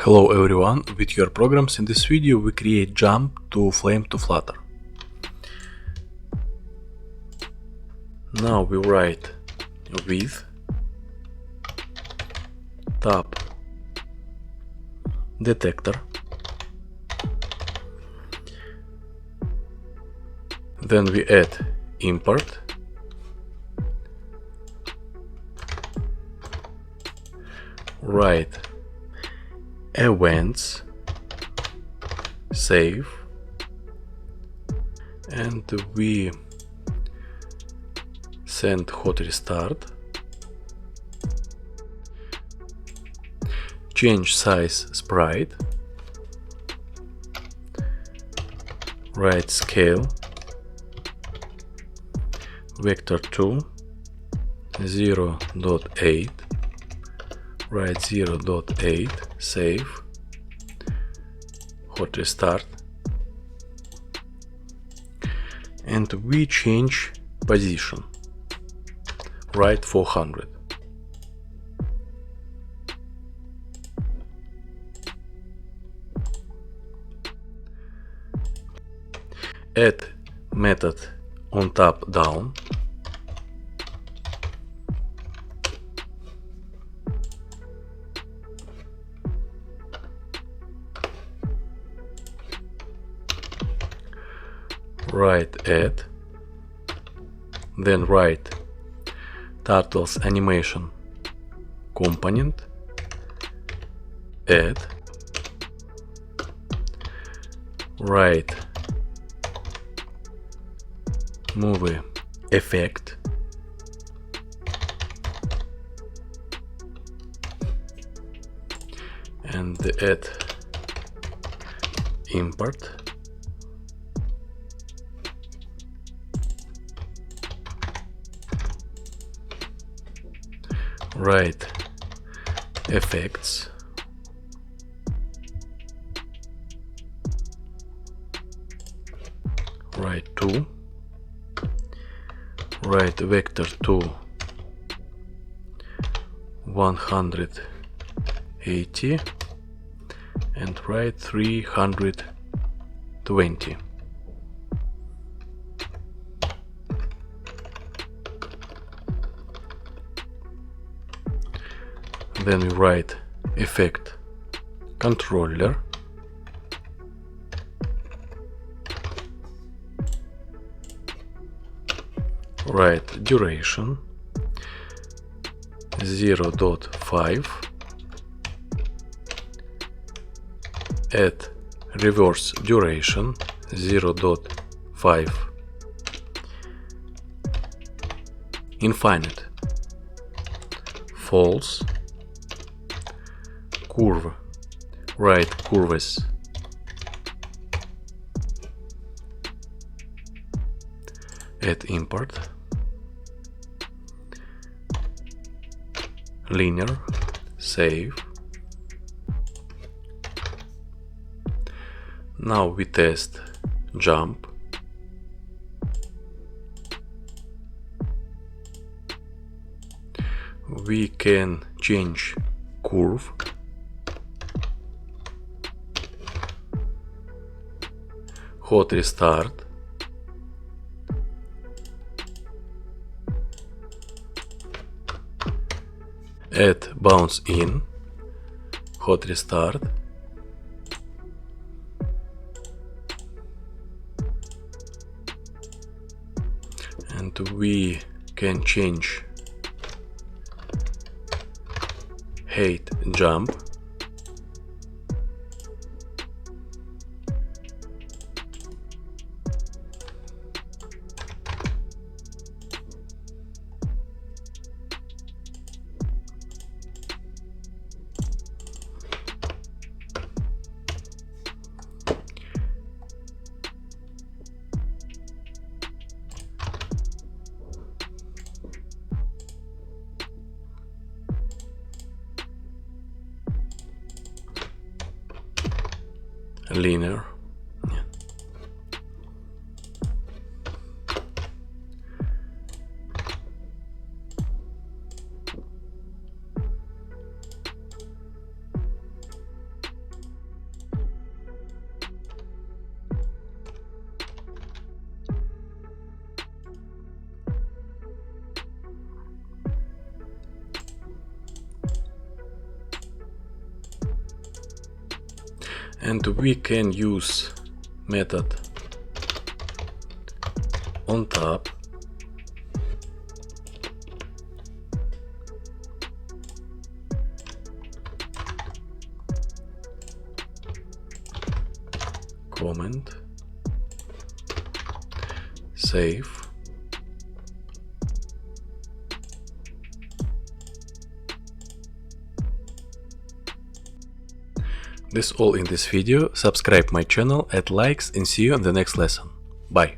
Hello everyone, with your programs. In this video we create jump to Flame to Flutter. Now we write with, tab detector, then we add import, write events, save, and we send hot restart, change size sprite, write scale, vector 2, 0.8, write 0.8, save, hot restart, and we change position, write 400. Add method on tab down, write add, then write turtles animation component, add, write movie effect, and add import, write effects, write 2, write vector 2, 180, and write 320. Then we write effect controller, write duration 0.5, add reverse duration 0.5, infinite, false, curve, write curves, add import, linear, save. Now we test jump. We can change curve, hot restart, add bounce in, hot restart, and we can change height jump, linear, and we can use method on top comment, save. This all in this video. Subscribe my channel, add likes, and see you in the next lesson. Bye.